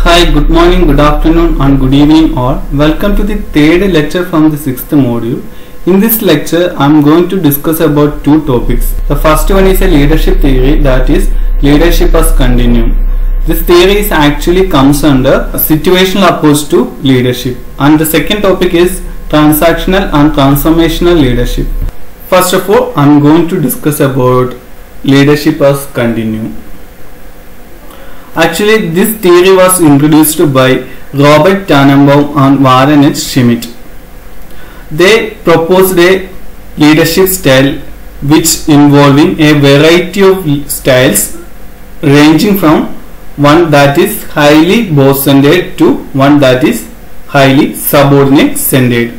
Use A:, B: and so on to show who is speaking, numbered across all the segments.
A: Hi, good morning, good afternoon and good evening all. Welcome to the third lecture from the sixth module. In this lecture, I am going to discuss about two topics. The first one is a leadership theory, that is leadership as continuum. This theory is actually comes under a situational approach to leadership. And the second topic is transactional and transformational leadership. First of all, I am going to discuss about leadership as continuum. Actually, this theory was introduced by Robert Tannenbaum and Warren H. Schmidt. They proposed a leadership style which involving a variety of styles ranging from one that is highly boss-centered to one that is highly subordinate-centered.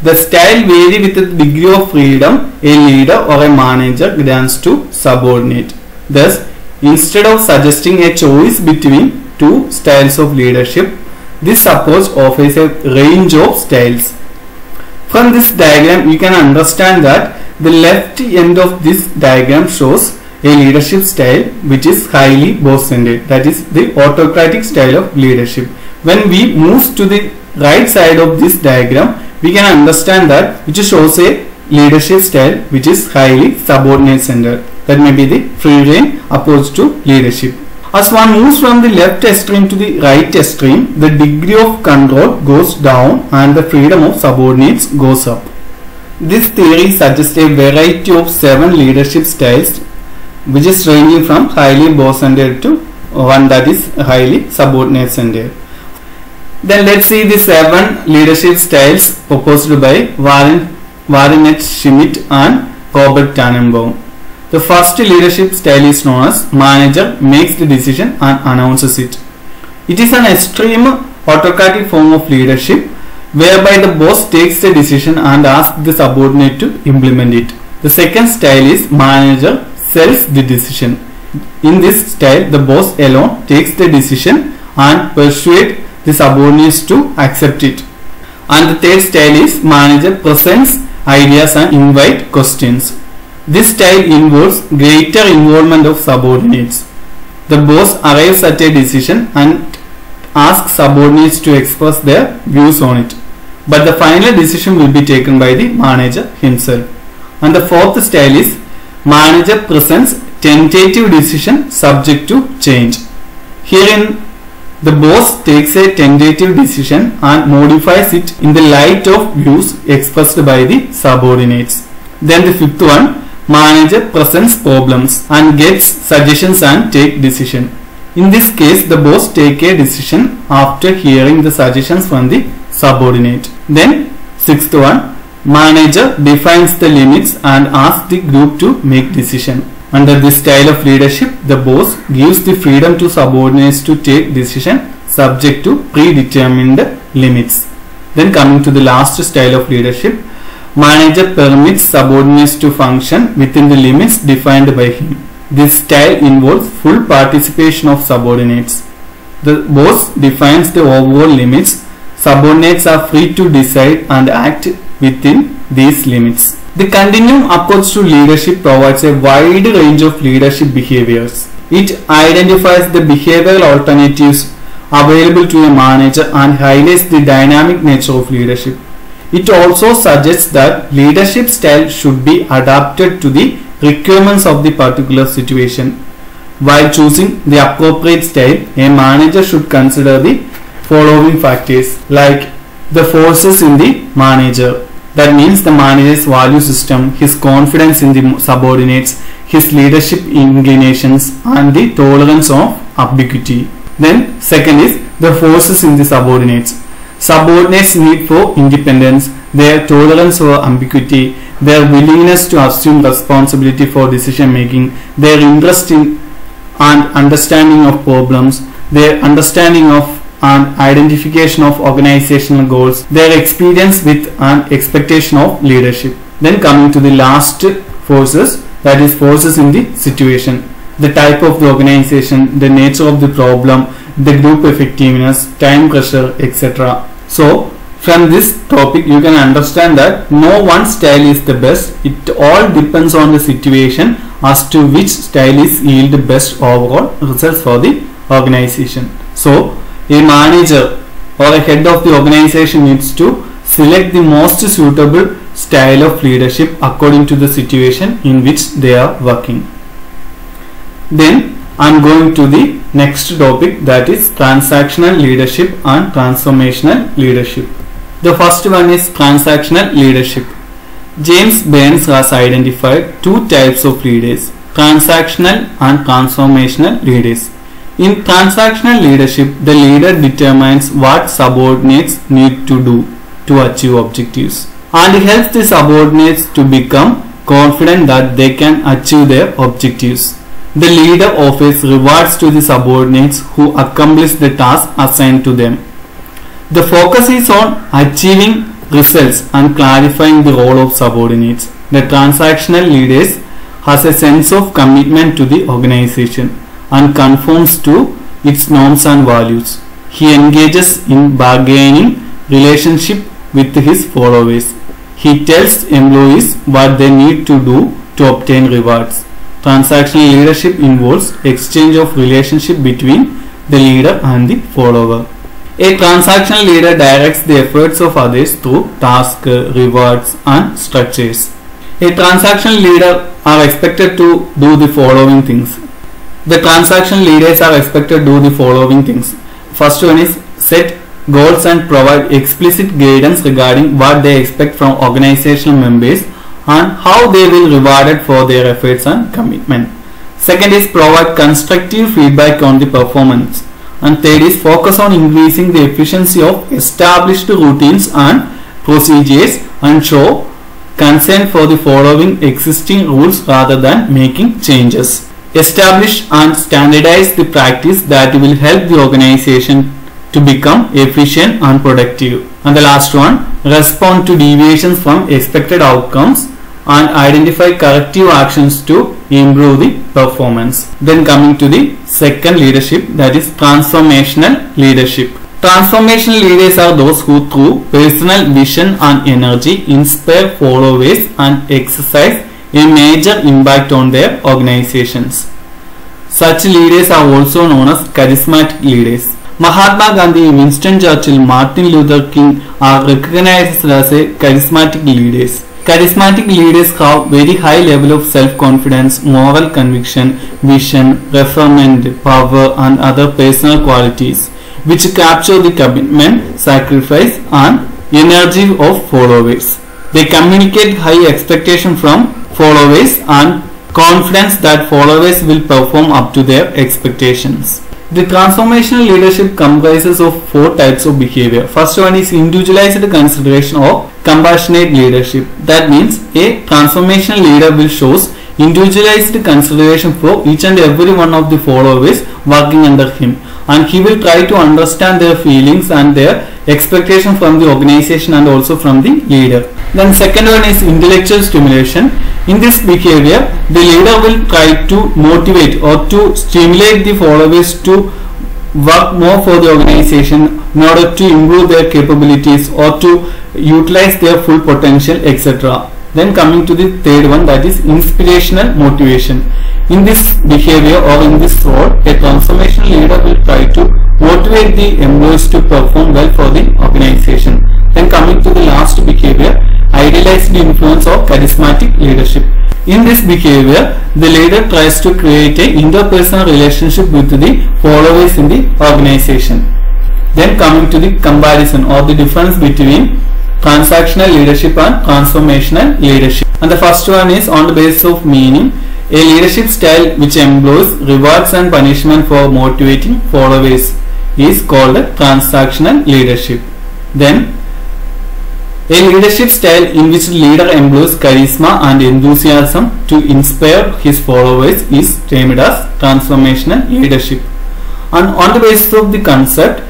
A: The style vary with the degree of freedom a leader or a manager grants to subordinate. Thus, instead of suggesting a choice between two styles of leadership, this approach offers a range of styles. From this diagram, you can understand that the left end of this diagram shows a leadership style which is highly boss-centered, that is the autocratic style of leadership. When we move to the right side of this diagram, we can understand that which shows a leadership style which is highly subordinate-centered. That may be the free rein approach to leadership. As one moves from the left extreme to the right extreme, the degree of control goes down and the freedom of subordinates goes up. This theory suggests a variety of 7 leadership styles which is ranging from highly boss-centered to one that is highly subordinate-centered. Then let's see the 7 leadership styles proposed by Warren H. Schmidt and Robert Tannenbaum. The first leadership style is known as manager makes the decision and announces it. It is an extreme autocratic form of leadership whereby the boss takes the decision and asks the subordinate to implement it. The second style is manager sells the decision. In this style, the boss alone takes the decision and persuades the subordinates to accept it. And the third style is manager presents ideas and invite questions. This style involves greater involvement of subordinates. The boss arrives at a decision and asks subordinates to express their views on it. But the final decision will be taken by the manager himself. And the fourth style is manager presents tentative decision subject to change. Herein, the boss takes a tentative decision and modifies it in the light of views expressed by the subordinates. Then the fifth one, manager presents problems and gets suggestions and take decision. In this case, the boss take a decision after hearing the suggestions from the subordinate. Then sixth one, manager defines the limits and asks the group to make decision. Under this style of leadership, the boss gives the freedom to subordinates to take decision subject to predetermined limits. Then coming to the last style of leadership, manager permits subordinates to function within the limits defined by him. This style involves full participation of subordinates. The boss defines the overall limits. Subordinates are free to decide and act within these limits. The continuum approach to leadership provides a wide range of leadership behaviors. It identifies the behavioral alternatives available to a manager and highlights the dynamic nature of leadership. It also suggests that leadership style should be adapted to the requirements of the particular situation. While choosing the appropriate style, a manager should consider the following factors like the forces in the manager. That means the manager's value system, his confidence in the subordinates, his leadership inclinations and the tolerance of ambiguity. Then second is the forces in the subordinates. Subordinates' need for independence, their tolerance for ambiguity, their willingness to assume responsibility for decision making, their interest in and understanding of problems, their understanding of and identification of organizational goals, their experience with and expectation of leadership. Then coming to the last forces, that is forces in the situation, the type of the organization, the nature of the problem, the group effectiveness, time pressure, etc. So from this topic you can understand that no one style is the best. It all depends on the situation as to which style is yield best overall results for the organization. So a manager or a head of the organization needs to select the most suitable style of leadership according to the situation in which they are working. Then I am going to the next topic, that is transactional leadership and transformational leadership. The first one is transactional leadership. James Burns has identified two types of leaders, transactional and transformational leaders. In transactional leadership, the leader determines what subordinates need to do to achieve objectives and helps the subordinates to become confident that they can achieve their objectives. The leader offers rewards to the subordinates who accomplish the task assigned to them. The focus is on achieving results and clarifying the role of subordinates. The transactional leader has a sense of commitment to the organization and conforms to its norms and values. He engages in bargaining relationship with his followers. He tells employees what they need to do to obtain rewards. Transactional leadership involves exchange of relationship between the leader and the follower. A transactional leader directs the efforts of others through tasks, rewards and structures. A transactional leader are expected to do the following things. The transactional leaders are expected to do the following things. First one is set goals and provide explicit guidance regarding what they expect from organizational members and how they will be rewarded for their efforts and commitment. Second is provide constructive feedback on the performance. And third is focus on increasing the efficiency of established routines and procedures and show concern for the following existing rules rather than making changes. Establish and standardize the practice that will help the organization to become efficient and productive. And the last one, respond to deviations from expected outcomes and identify corrective actions to improve the performance. Then coming to the second leadership, that is transformational leadership. Transformational leaders are those who through personal vision and energy inspire followers and exercise a major impact on their organizations. Such leaders are also known as charismatic leaders. Mahatma Gandhi, Winston Churchill, Martin Luther King are recognized as a charismatic leaders. Charismatic leaders have very high level of self-confidence, moral conviction, vision, refinement, power and other personal qualities which capture the commitment, sacrifice and energy of followers. They communicate high expectation from followers and confidence that followers will perform up to their expectations. The transformational leadership comprises of four types of behavior. First one is individualized consideration or compassionate leadership. That means a transformational leader will shows individualized consideration for each and every one of the followers working under him, and he will try to understand their feelings and their expectation from the organization and also from the leader. Then second one is intellectual stimulation. In this behavior, the leader will try to motivate or to stimulate the followers to work more for the organization in order to improve their capabilities or to utilize their full potential, etc. Then coming to the third one, that is inspirational motivation. In this behavior or in this role, a transformational leader will try to motivate the employees to perform well for the organization. Then coming to the last behavior, idealized influence of charismatic leadership. In this behavior, the leader tries to create an interpersonal relationship with the followers in the organization. Then coming to the comparison or the difference between transactional leadership and transformational leadership. And the first one is on the basis of meaning. A leadership style which employs rewards and punishment for motivating followers is called transactional leadership. Then a leadership style in which the leader employs charisma and enthusiasm to inspire his followers is termed as transformational leadership. And on the basis of the concept,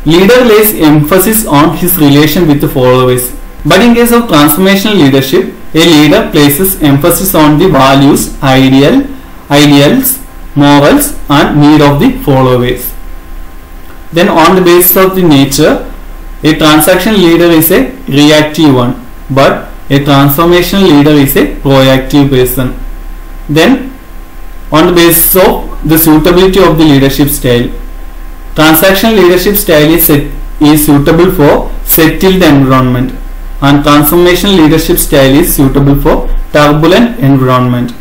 A: leader lays emphasis on his relation with the followers. But in case of transformational leadership, a leader places emphasis on the values, ideals, morals and need of the followers. Then on the basis of the nature, a transactional leader is a reactive one, but a transformational leader is a proactive person. Then on the basis of the suitability of the leadership style, Transactional leadership style is suitable for settled environment, and transformational leadership style is suitable for turbulent environment.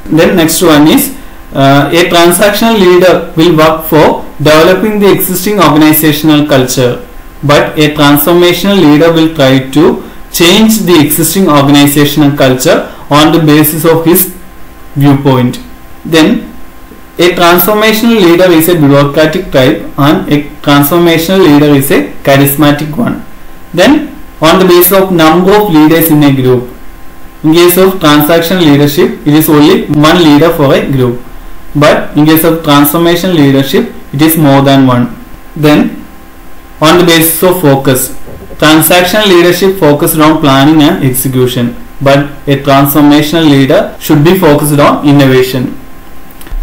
A: Then next one is a transactional leader will work for developing the existing organizational culture, but a transformational leader will try to change the existing organizational culture on the basis of his viewpoint. Then a transformational leader is a bureaucratic type and a transformational leader is a charismatic one. Then on the basis of number of leaders in a group. In case of transactional leadership, it is only one leader for a group. But in case of transformational leadership, it is more than one. Then on the basis of focus. Transactional leadership focuses on planning and execution, but a transformational leader should be focused on innovation.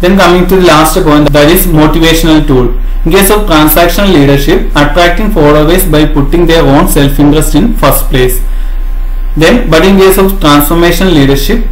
A: Then coming to the last point, that is motivational tool. In case of transactional leadership, attracting followers by putting their own self-interest in first place. But in case of transformational leadership,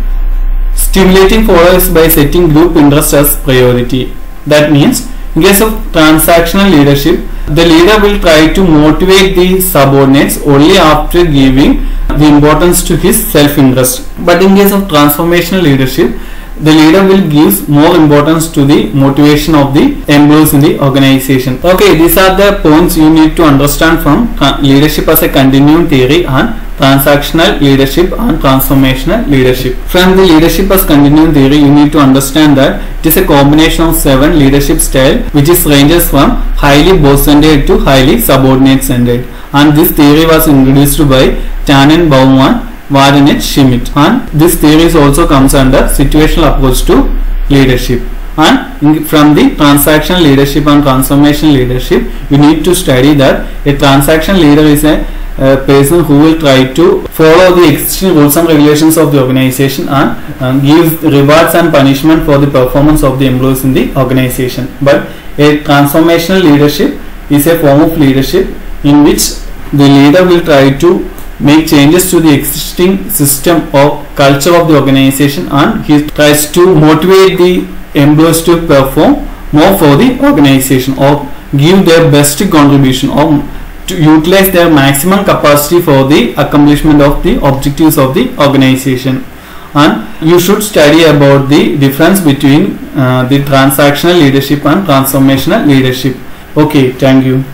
A: stimulating followers by setting group interest as priority. That means in case of transactional leadership, the leader will try to motivate the subordinates only after giving the importance to his self-interest. But in case of transformational leadership, the leader will give more importance to the motivation of the employees in the organization. Okay, these are the points you need to understand from leadership as a continuum theory and transactional leadership and transformational leadership. From the leadership as continuum theory, you need to understand that it is a combination of 7 leadership style, which is ranges from highly boss-centered to highly subordinate-centered. And this theory was introduced by Tannenbaum and Warren Schmidt, and this theory also comes under situational approach to leadership. And from the transactional leadership and transformational leadership, you need to study that a transaction leader is a person who will try to follow the existing rules and regulations of the organization and give rewards and punishment for the performance of the employees in the organization. But a transformational leadership is a form of leadership in which the leader will try to make changes to the existing system or culture of the organization, and he tries to motivate the employees to perform more for the organization or give their best contribution or to utilize their maximum capacity for the accomplishment of the objectives of the organization. And you should study about the difference between the transactional leadership and transformational leadership. Okay, thank you.